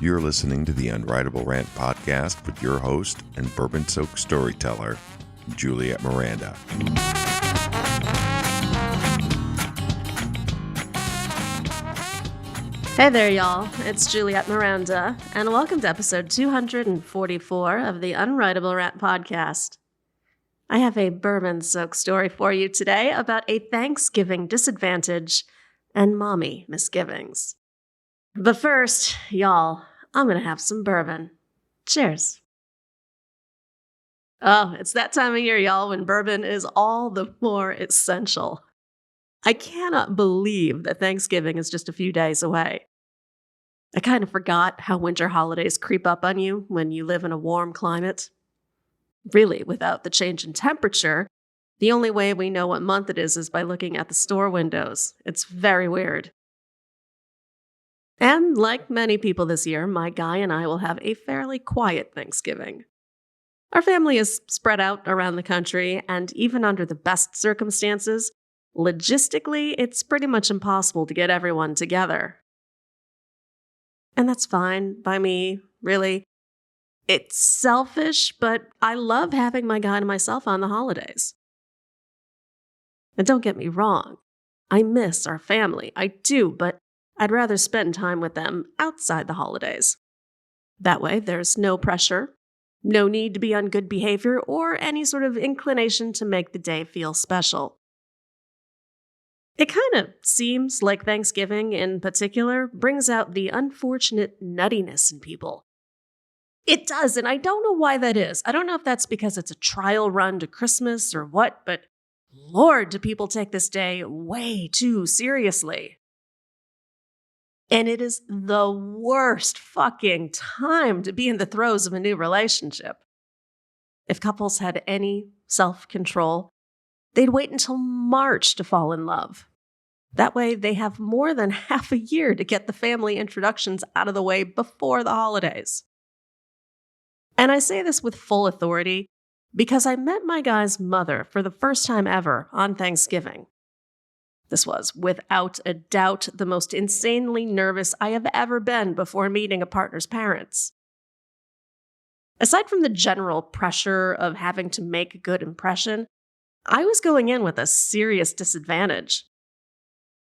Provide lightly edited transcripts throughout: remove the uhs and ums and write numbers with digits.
You're listening to the Unwritable Rant podcast with your host and bourbon-soaked storyteller, Juliette Miranda. Hey there, y'all. It's Juliette Miranda, and welcome to episode 244 of the Unwritable Rant podcast. I have a bourbon-soaked story for you today about a Thanksgiving disadvantage and mommy misgivings. But first, y'all, I'm going to have some bourbon. Cheers. Oh, it's that time of year, y'all, when bourbon is all the more essential. I cannot believe that Thanksgiving is just a few days away. I kind of forgot how winter holidays creep up on you when you live in a warm climate. Really, without the change in temperature, the only way we know what month it is by looking at the store windows. It's very weird. And like many people this year, my guy and I will have a fairly quiet Thanksgiving. Our family is spread out around the country, and even under the best circumstances, logistically, it's pretty much impossible to get everyone together. And that's fine by me, really. It's selfish, but I love having my guy to myself on the holidays. And don't get me wrong, I miss our family. I do, but I'd rather spend time with them outside the holidays. That way, there's no pressure, no need to be on good behavior, or any sort of inclination to make the day feel special. It kind of seems like Thanksgiving, in particular, brings out the unfortunate nuttiness in people. It does, and I don't know why that is. I don't know if that's because it's a trial run to Christmas or what, but Lord, do people take this day way too seriously. And it is the worst fucking time to be in the throes of a new relationship. If couples had any self-control, they'd wait until March to fall in love. That way, they have more than half a year to get the family introductions out of the way before the holidays. And I say this with full authority because I met my guy's mother for the first time ever on Thanksgiving. This was, without a doubt, the most insanely nervous I have ever been before meeting a partner's parents. Aside from the general pressure of having to make a good impression, I was going in with a serious disadvantage.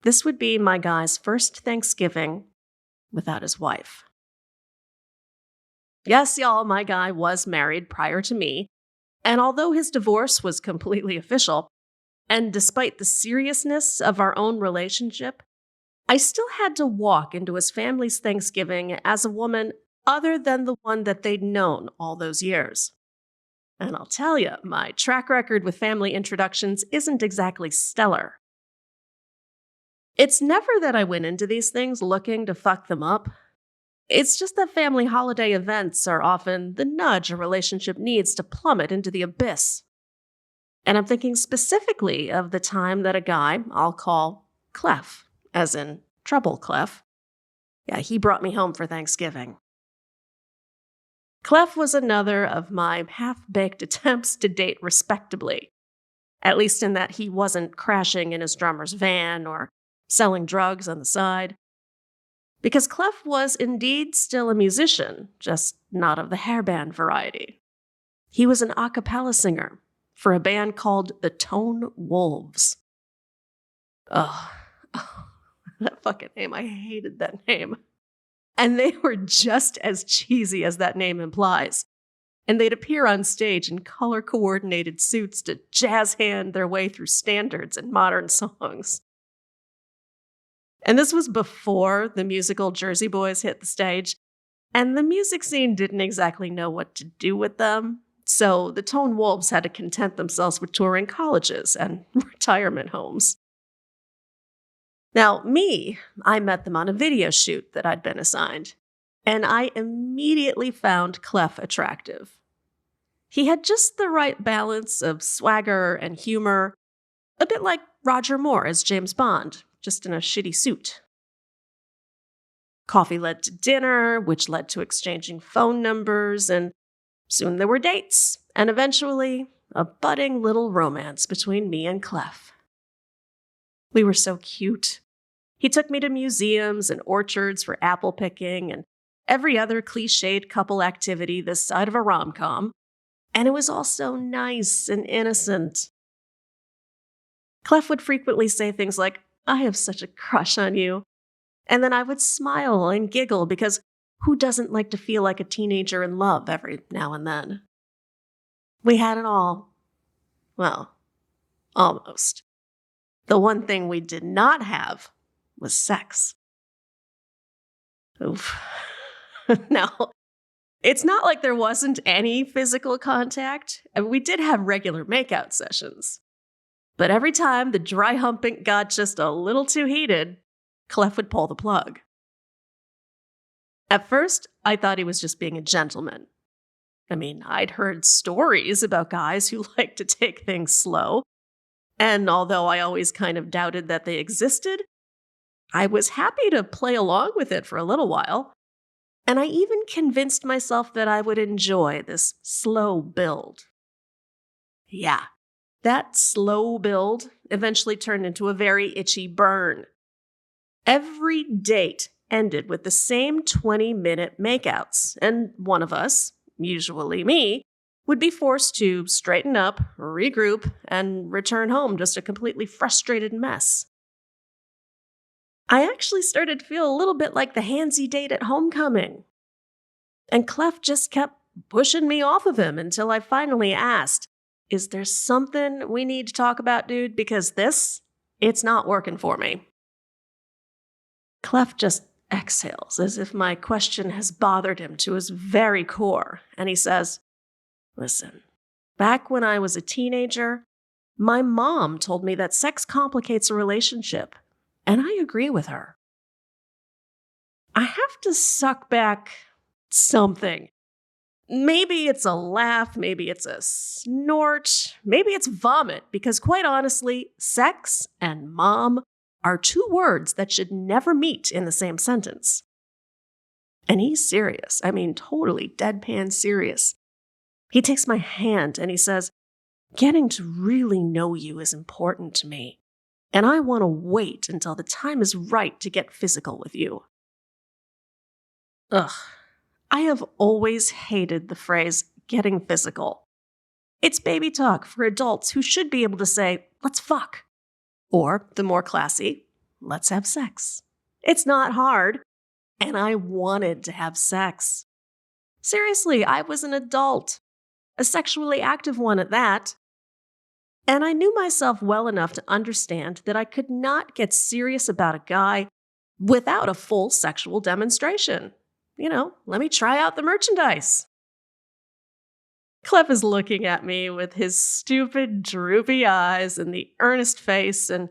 This would be my guy's first Thanksgiving without his wife. Yes, y'all, my guy was married prior to me, and although his divorce was completely official, and despite the seriousness of our own relationship, I still had to walk into his family's Thanksgiving as a woman other than the one that they'd known all those years. And I'll tell you, my track record with family introductions isn't exactly stellar. It's never that I went into these things looking to fuck them up. It's just that family holiday events are often the nudge a relationship needs to plummet into the abyss. And I'm thinking specifically of the time that a guy I'll call Clef, as in Treble Clef. Yeah, he brought me home for Thanksgiving. Clef was another of my half-baked attempts to date respectably, at least in that he wasn't crashing in his drummer's van or selling drugs on the side. Because Clef was indeed still a musician, just not of the hairband variety. He was an a cappella singer for a band called the Tone Wolves. Oh, that fucking name. I hated that name. And they were just as cheesy as that name implies. And they'd appear on stage in color-coordinated suits to jazz hand their way through standards and modern songs. And this was before the musical Jersey Boys hit the stage, and the music scene didn't exactly know what to do with them. So the Tone Wolves had to content themselves with touring colleges and retirement homes. Now, I met them on a video shoot that I'd been assigned, and I immediately found Clef attractive. He had just the right balance of swagger and humor, a bit like Roger Moore as James Bond, just in a shitty suit. Coffee led to dinner, which led to exchanging phone numbers, and soon there were dates, and eventually a budding little romance between me and Clef. We were so cute. He took me to museums and orchards for apple picking and every other cliched couple activity this side of a rom-com, and it was all so nice and innocent. Clef would frequently say things like, "I have such a crush on you," and then I would smile and giggle because who doesn't like to feel like a teenager in love every now and then? We had it all. Well, almost. The one thing we did not have was sex. Oof. Now, it's not like there wasn't any physical contact. We did have regular makeout sessions. But every time the dry humping got just a little too heated, Clef would pull the plug. At first, I thought he was just being a gentleman. I mean, I'd heard stories about guys who like to take things slow, and although I always kind of doubted that they existed, I was happy to play along with it for a little while, and I even convinced myself that I would enjoy this slow build. Yeah, that slow build eventually turned into a very itchy burn. Every date ended with the same 20-minute makeouts, and one of us, usually me, would be forced to straighten up, regroup, and return home just a completely frustrated mess. I actually started to feel a little bit like the handsy date at homecoming. And Clef just kept pushing me off of him until I finally asked, "Is there something we need to talk about, dude? Because it's not working for me." Clef just exhales as if my question has bothered him to his very core, and he says, "Listen, back when I was a teenager, my mom told me that sex complicates a relationship, and I agree with her." I have to suck back something. Maybe it's a laugh, maybe it's a snort, maybe it's vomit, because quite honestly, sex and mom are two words that should never meet in the same sentence. And he's serious. I mean, totally deadpan serious. He takes my hand and he says, "Getting to really know you is important to me, and I want to wait until the time is right to get physical with you." Ugh. I have always hated the phrase "getting physical." It's baby talk for adults who should be able to say, "Let's fuck." Or, the more classy, "Let's have sex." It's not hard, and I wanted to have sex. Seriously, I was an adult, a sexually active one at that. And I knew myself well enough to understand that I could not get serious about a guy without a full sexual demonstration. Let me try out the merchandise. Clef is looking at me with his stupid, droopy eyes and the earnest face, and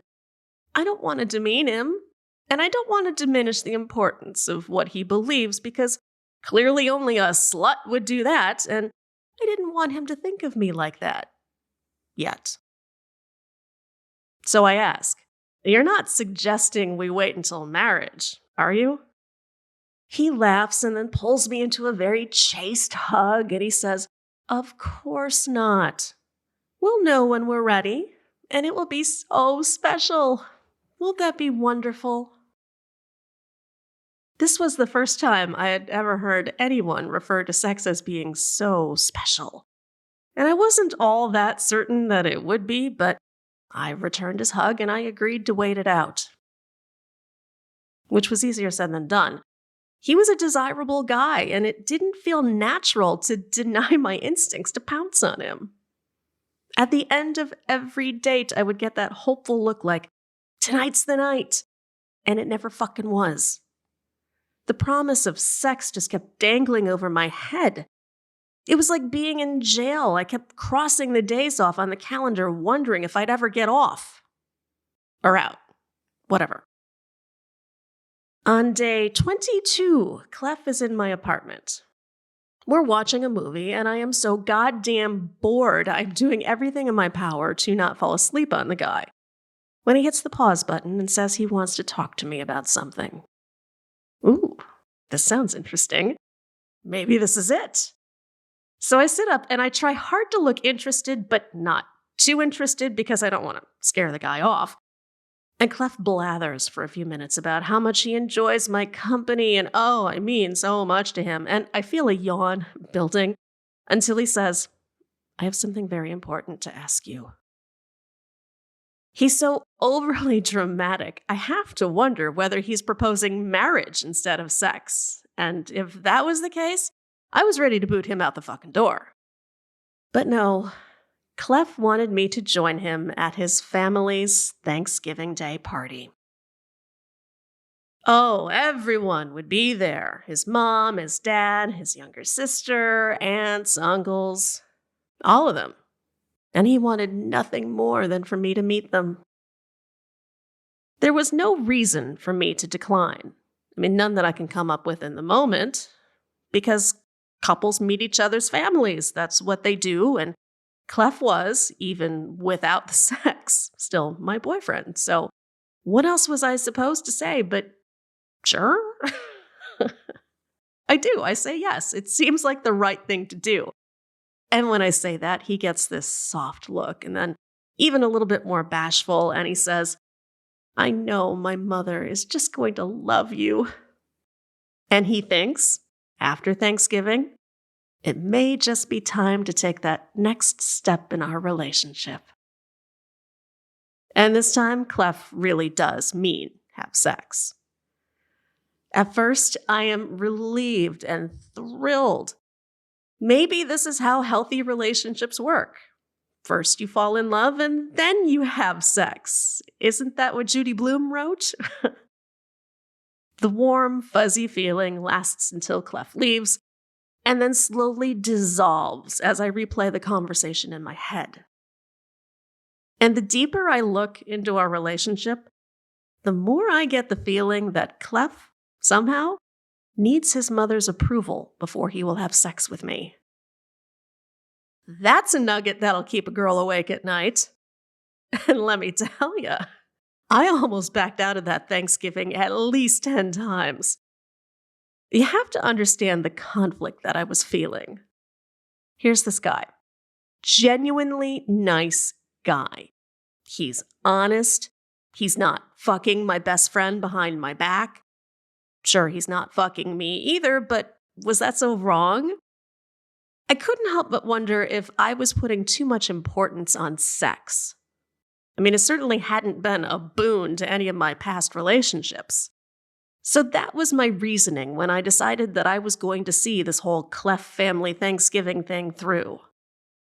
I don't want to demean him, and I don't want to diminish the importance of what he believes, because clearly only a slut would do that, and I didn't want him to think of me like that. Yet. So I ask, "You're not suggesting we wait until marriage, are you?" He laughs and then pulls me into a very chaste hug, and he says, "Of course not. We'll know when we're ready, and it will be so special. Won't that be wonderful?" This was the first time I had ever heard anyone refer to sex as being so special. And I wasn't all that certain that it would be, but I returned his hug and I agreed to wait it out. Which was easier said than done. He was a desirable guy, and it didn't feel natural to deny my instincts to pounce on him. At the end of every date, I would get that hopeful look like, "Tonight's the night," and it never fucking was. The promise of sex just kept dangling over my head. It was like being in jail. I kept crossing the days off on the calendar, wondering if I'd ever get off. Or out. Whatever. On day 22, Clef is in my apartment. We're watching a movie, and I am so goddamn bored, I'm doing everything in my power to not fall asleep on the guy, when he hits the pause button and says he wants to talk to me about something. Ooh, this sounds interesting. Maybe this is it. So I sit up and I try hard to look interested, but not too interested because I don't want to scare the guy off. And Clef blathers for a few minutes about how much he enjoys my company and I mean so much to him. And I feel a yawn building until he says, I have something very important to ask you. He's so overly dramatic, I have to wonder whether he's proposing marriage instead of sex. And if that was the case, I was ready to boot him out the fucking door. But no, Clef wanted me to join him at his family's Thanksgiving Day party. Oh, everyone would be there. His mom, his dad, his younger sister, aunts, uncles, all of them. And he wanted nothing more than for me to meet them. There was no reason for me to decline. I mean, none that I can come up with in the moment, because couples meet each other's families. That's what they do, and Clef was, even without the sex, still my boyfriend. So what else was I supposed to say but, sure? I do. I say yes. It seems like the right thing to do. And when I say that, he gets this soft look and then even a little bit more bashful, and he says, I know my mother is just going to love you. And he thinks, after Thanksgiving, it may just be time to take that next step in our relationship. And this time, Clef really does mean have sex. At first, I am relieved and thrilled. Maybe this is how healthy relationships work. First you fall in love and then you have sex. Isn't that what Judy Blume wrote? The warm, fuzzy feeling lasts until Clef leaves and then slowly dissolves as I replay the conversation in my head. And the deeper I look into our relationship, the more I get the feeling that Clef, somehow, needs his mother's approval before he will have sex with me. That's a nugget that'll keep a girl awake at night. And let me tell you, I almost backed out of that Thanksgiving at least 10 times. You have to understand the conflict that I was feeling. Here's this guy. Genuinely nice guy. He's honest. He's not fucking my best friend behind my back. Sure, he's not fucking me either, but was that so wrong? I couldn't help but wonder if I was putting too much importance on sex. I mean, it certainly hadn't been a boon to any of my past relationships. So that was my reasoning when I decided that I was going to see this whole Clef family Thanksgiving thing through,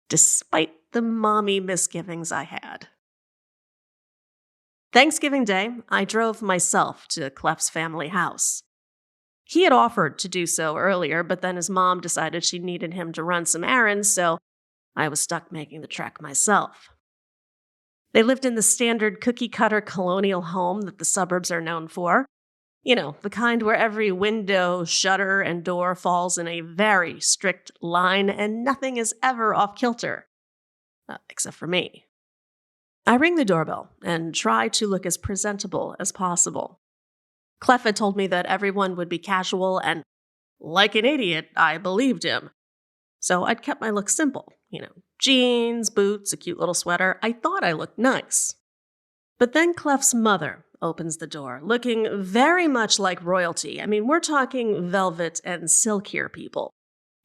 despite the mommy misgivings I had. Thanksgiving Day, I drove myself to Clef's family house. He had offered to do so earlier, but then his mom decided she needed him to run some errands, so I was stuck making the trek myself. They lived in the standard cookie-cutter colonial home that the suburbs are known for. You know, the kind where every window, shutter, and door falls in a very strict line and nothing is ever off-kilter. Except for me. I ring the doorbell and try to look as presentable as possible. Clef had told me that everyone would be casual, and like an idiot, I believed him. So I'd kept my look simple. Jeans, boots, a cute little sweater. I thought I looked nice. But then Clef's mother opens the door, looking very much like royalty. I mean, we're talking velvet and silk here, people.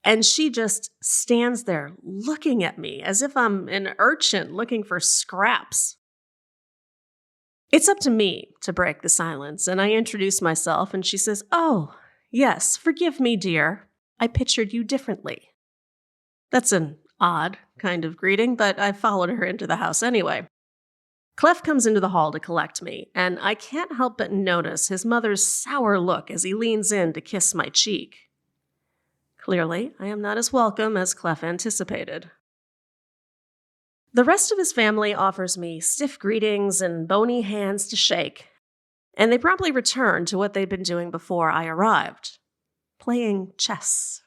And she just stands there looking at me as if I'm an urchin looking for scraps. It's up to me to break the silence, and I introduce myself, and she says, "Oh, yes, forgive me, dear. I pictured you differently." That's an odd kind of greeting, but I followed her into the house anyway. Clef comes into the hall to collect me, and I can't help but notice his mother's sour look as he leans in to kiss my cheek. Clearly, I am not as welcome as Clef anticipated. The rest of his family offers me stiff greetings and bony hands to shake, and they promptly return to what they'd been doing before I arrived, playing chess.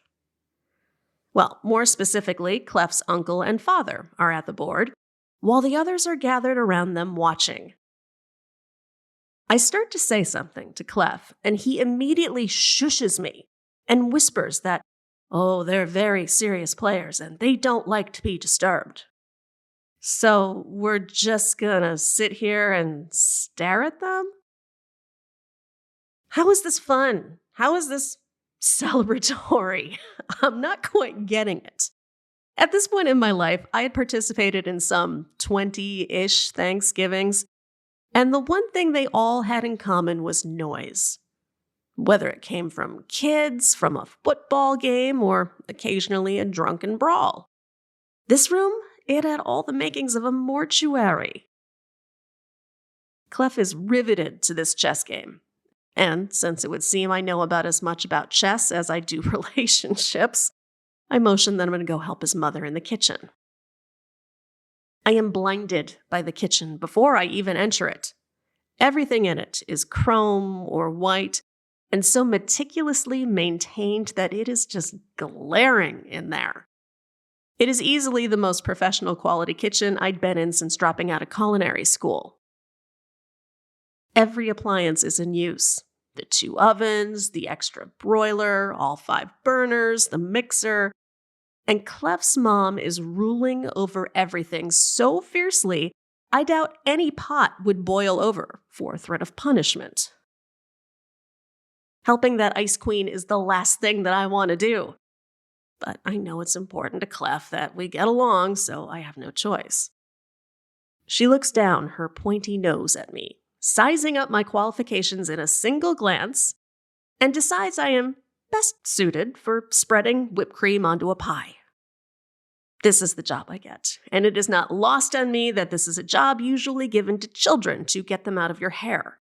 Well, more specifically, Clef's uncle and father are at the board, while the others are gathered around them watching. I start to say something to Clef, and he immediately shushes me and whispers that, they're very serious players and they don't like to be disturbed. So we're just gonna sit here and stare at them? How is this fun? How is this celebratory? I'm not quite getting it. At this point in my life, I had participated in some 20-ish Thanksgivings, and the one thing they all had in common was noise. Whether it came from kids, from a football game, or occasionally a drunken brawl. This room, it had all the makings of a mortuary. Clef is riveted to this chess game. And since it would seem I know about as much about chess as I do relationships, I motion that I'm going to go help his mother in the kitchen. I am blinded by the kitchen before I even enter it. Everything in it is chrome or white, and so meticulously maintained that it is just glaring in there. It is easily the most professional quality kitchen I'd been in since dropping out of culinary school. Every appliance is in use. The 2 ovens, the extra broiler, all 5 burners, the mixer. And Clef's mom is ruling over everything so fiercely, I doubt any pot would boil over for threat of punishment. Helping that ice queen is the last thing that I want to do. But I know it's important to Clef that we get along, so I have no choice. She looks down her pointy nose at me, sizing up my qualifications in a single glance, and decides I am best suited for spreading whipped cream onto a pie. This is the job I get, and it is not lost on me that this is a job usually given to children to get them out of your hair.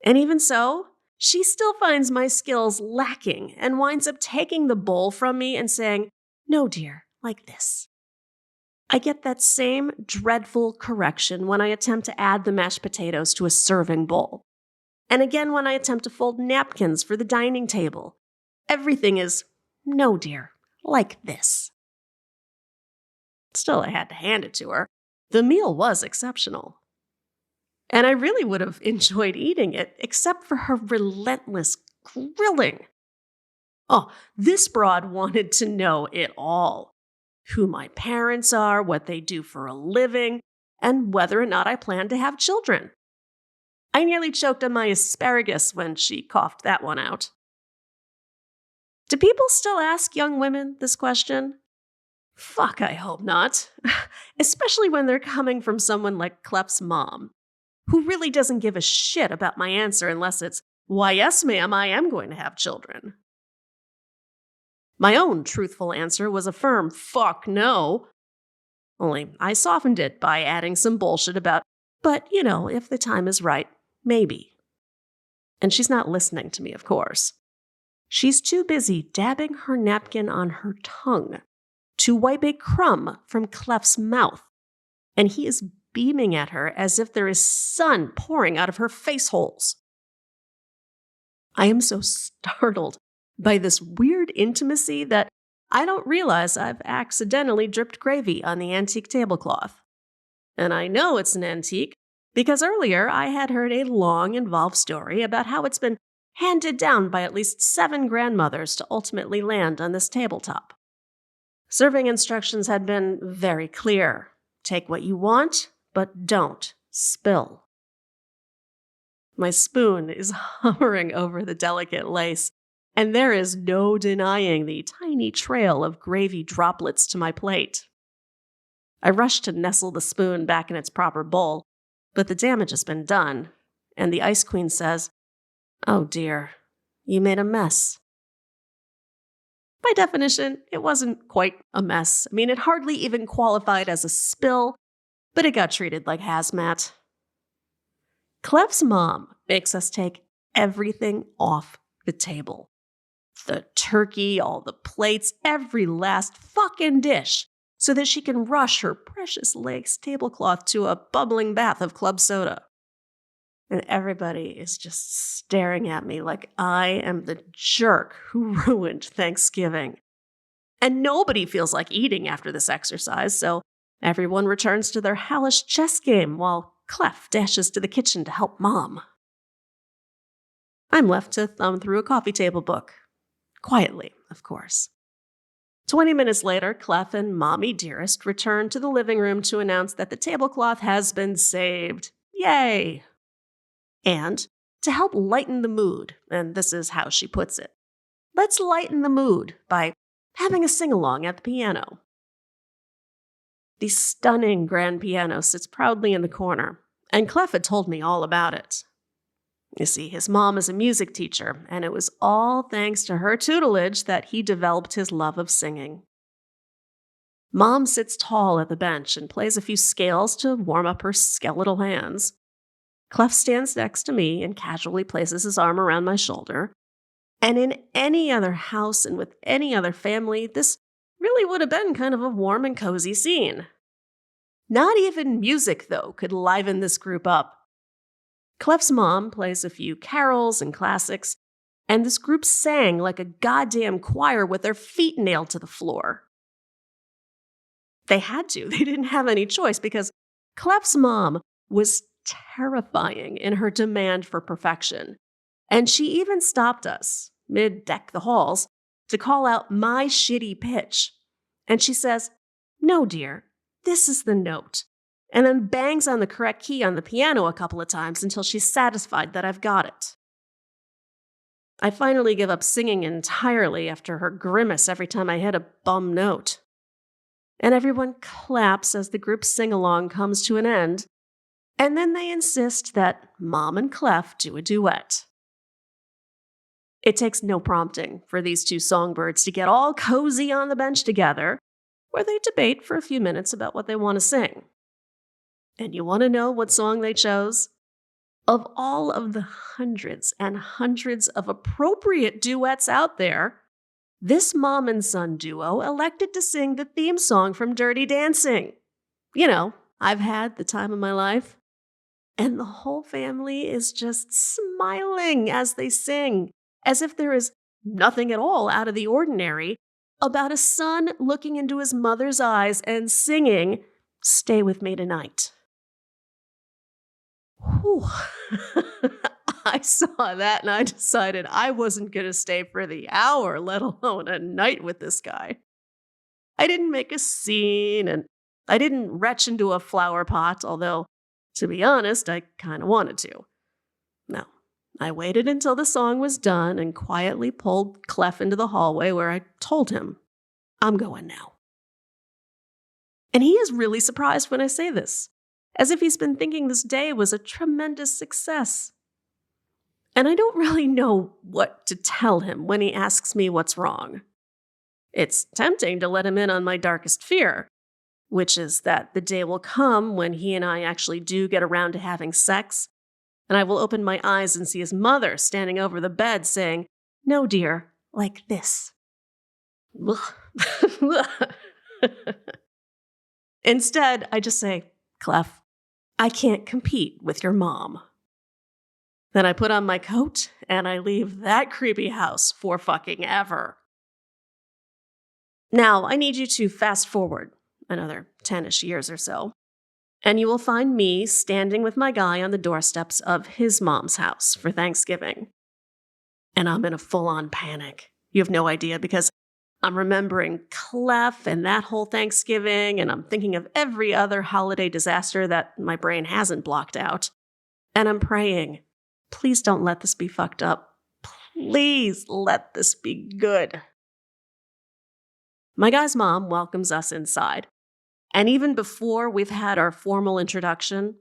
And even so, she still finds my skills lacking and winds up taking the bowl from me and saying, "No, dear, like this." I get that same dreadful correction when I attempt to add the mashed potatoes to a serving bowl. And again when I attempt to fold napkins for the dining table. Everything is, "No, dear, like this." Still, I had to hand it to her. The meal was exceptional. And I really would have enjoyed eating it, except for her relentless grilling. Oh, this broad wanted to know it all. Who my parents are, what they do for a living, and whether or not I plan to have children. I nearly choked on my asparagus when she coughed that one out. Do people still ask young women this question? Fuck, I hope not. Especially when they're coming from someone like Clef's mom, who really doesn't give a shit about my answer unless it's, "Why, yes, ma'am, I am going to have children." My own truthful answer was a firm fuck no. Only I softened it by adding some bullshit about, "But, if the time is right, maybe." And she's not listening to me, of course. She's too busy dabbing her napkin on her tongue to wipe a crumb from Clef's mouth, and he is beaming at her as if there is sun pouring out of her face holes. I am so startled by this weird intimacy that I don't realize I've accidentally dripped gravy on the antique tablecloth. And I know it's an antique because earlier I had heard a long, involved story about how it's been handed down by at least 7 grandmothers to ultimately land on this tabletop. Serving instructions had been very clear. Take what you want, but don't spill. My spoon is hovering over the delicate lace, and there is no denying the tiny trail of gravy droplets to my plate. I rush to nestle the spoon back in its proper bowl, but the damage has been done, and the Ice Queen says, "Oh dear, you made a mess." By definition, it wasn't quite a mess. It hardly even qualified as a spill, but it got treated like hazmat. Clef's mom makes us take everything off the table. The turkey, all the plates, every last fucking dish, so that she can rush her precious lace tablecloth to a bubbling bath of club soda. And everybody is just staring at me like I am the jerk who ruined Thanksgiving. And nobody feels like eating after this exercise, so everyone returns to their hellish chess game while Clef dashes to the kitchen to help Mom. I'm left to thumb through a coffee table book. Quietly, of course. 20 minutes later, Clef and Mommy Dearest return to the living room to announce that the tablecloth has been saved. Yay! And to help lighten the mood, and this is how she puts it, let's lighten the mood by having a sing-along at the piano. The stunning grand piano sits proudly in the corner, and Clef had told me all about it. You see, his mom is a music teacher, and it was all thanks to her tutelage that he developed his love of singing. Mom sits tall at the bench and plays a few scales to warm up her skeletal hands. Clef stands next to me and casually places his arm around my shoulder. And in any other house and with any other family, this really would have been kind of a warm and cozy scene. Not even music, though, could liven this group up. Clef's mom plays a few carols and classics, and this group sang like a goddamn choir with their feet nailed to the floor. They had to. They didn't have any choice because Clef's mom was terrifying in her demand for perfection. And she even stopped us, mid-deck the halls, to call out my shitty pitch. And she says, "No, dear, this is the note." And then bangs on the correct key on the piano a couple of times until she's satisfied that I've got it. I finally give up singing entirely after her grimace every time I hit a bum note. And everyone claps as the group sing-along comes to an end, and then they insist that Mom and Clef do a duet. It takes no prompting for these two songbirds to get all cozy on the bench together, where they debate for a few minutes about what they want to sing. And you want to know what song they chose? Of all of the hundreds and hundreds of appropriate duets out there, this mom and son duo elected to sing the theme song from Dirty Dancing. You know, I've had the time of my life. And the whole family is just smiling as they sing, as if there is nothing at all out of the ordinary about a son looking into his mother's eyes and singing, "Stay with me tonight." Whew. I saw that and I decided I wasn't going to stay for the hour, let alone a night with this guy. I didn't make a scene and I didn't retch into a flower pot, although, to be honest, I kind of wanted to. No, I waited until the song was done and quietly pulled Clef into the hallway where I told him, "I'm going now." And he is really surprised when I say this, as if he's been thinking this day was a tremendous success. And I don't really know what to tell him when he asks me what's wrong. It's tempting to let him in on my darkest fear, which is that the day will come when he and I actually do get around to having sex, and I will open my eyes and see his mother standing over the bed saying, "No, dear, like this." Instead, I just say, "Clef, I can't compete with your mom." Then I put on my coat and I leave that creepy house for fucking ever. Now, I need you to fast forward another 10-ish years or so, and you will find me standing with my guy on the doorsteps of his mom's house for Thanksgiving. And I'm in a full-on panic. You have no idea, because I'm remembering Clef and that whole Thanksgiving, and I'm thinking of every other holiday disaster that my brain hasn't blocked out. And I'm praying, please don't let this be fucked up. Please let this be good. My guy's mom welcomes us inside. And even before we've had our formal introduction,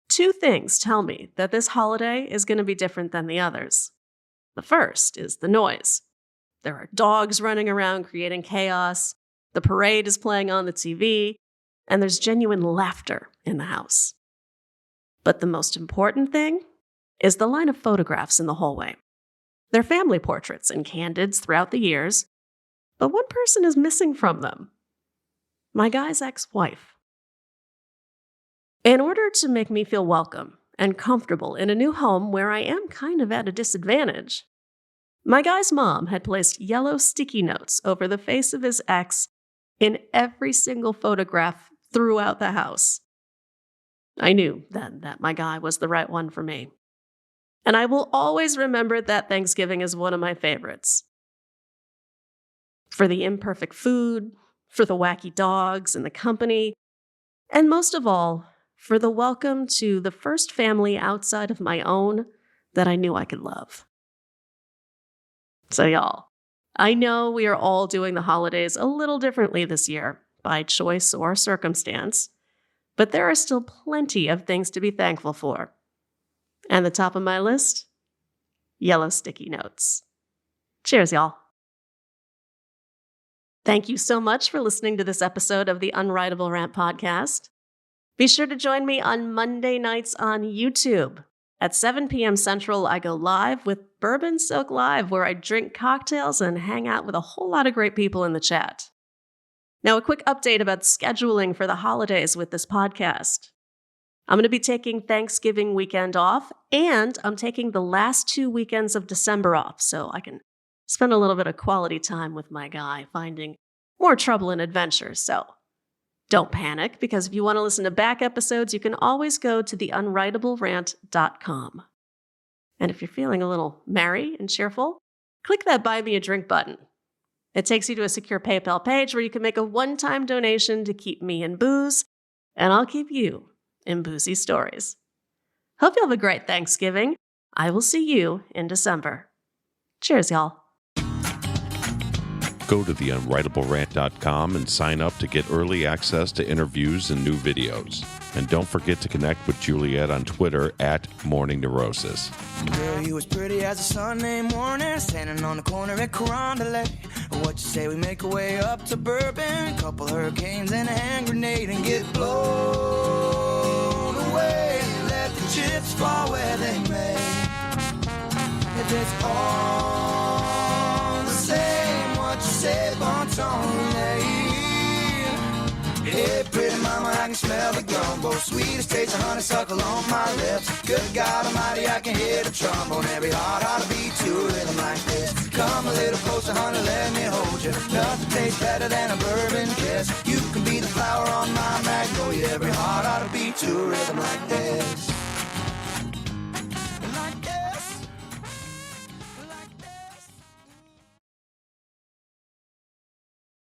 two things tell me that this holiday is going to be different than the others. The first is the noise. There are dogs running around creating chaos, the parade is playing on the TV, and there's genuine laughter in the house. But the most important thing is the line of photographs in the hallway. They're family portraits and candids throughout the years, but one person is missing from them. My guy's ex-wife. In order to make me feel welcome and comfortable in a new home where I am kind of at a disadvantage, my guy's mom had placed yellow sticky notes over the face of his ex in every single photograph throughout the house. I knew then that my guy was the right one for me. And I will always remember that Thanksgiving as one of my favorites. For the imperfect food, for the wacky dogs and the company, and most of all, for the welcome to the first family outside of my own that I knew I could love. So y'all, I know we are all doing the holidays a little differently this year, by choice or circumstance, but there are still plenty of things to be thankful for. And the top of my list? Yellow sticky notes. Cheers, y'all. Thank you so much for listening to this episode of the Unwritable Rant podcast. Be sure to join me on Monday nights on YouTube. At 7 p.m. Central, I go live with Bourbon-soaked Live, where I drink cocktails and hang out with a whole lot of great people in the chat. Now, a quick update about scheduling for the holidays with this podcast. I'm going to be taking Thanksgiving weekend off, and I'm taking the last 2 weekends of December off, so I can spend a little bit of quality time with my guy, finding more trouble and adventures. So don't panic, because if you want to listen to back episodes, you can always go to theunwritablerant.com. And if you're feeling a little merry and cheerful, click that Buy Me a Drink button. It takes you to a secure PayPal page where you can make a one-time donation to keep me in booze, and I'll keep you in boozy stories. Hope you have a great Thanksgiving. I will see you in December. Cheers, y'all. Go to theunwritablerant.com and sign up to get early access to interviews and new videos. And don't forget to connect with Juliette on Twitter at Morning Neurosis. Girl, you was pretty as a Sunday morning, standing on the corner at Carondelet. What you say we make our way up to Bourbon, a couple hurricanes and a hand grenade, and get blown away. Let the chips fall where they may. If it's all the same, what you say, bon ton. Hey, pretty mama, I can smell the gumbo. Sweetest taste of honeysuckle on my lips. Good God Almighty, I can hear the trombone. Every heart ought to beat to a rhythm like this. Come a little closer, honey, let me hold you. Nothing tastes better than a bourbon kiss. You can be the flower on my magnolia. Every heart ought to beat to a rhythm like this.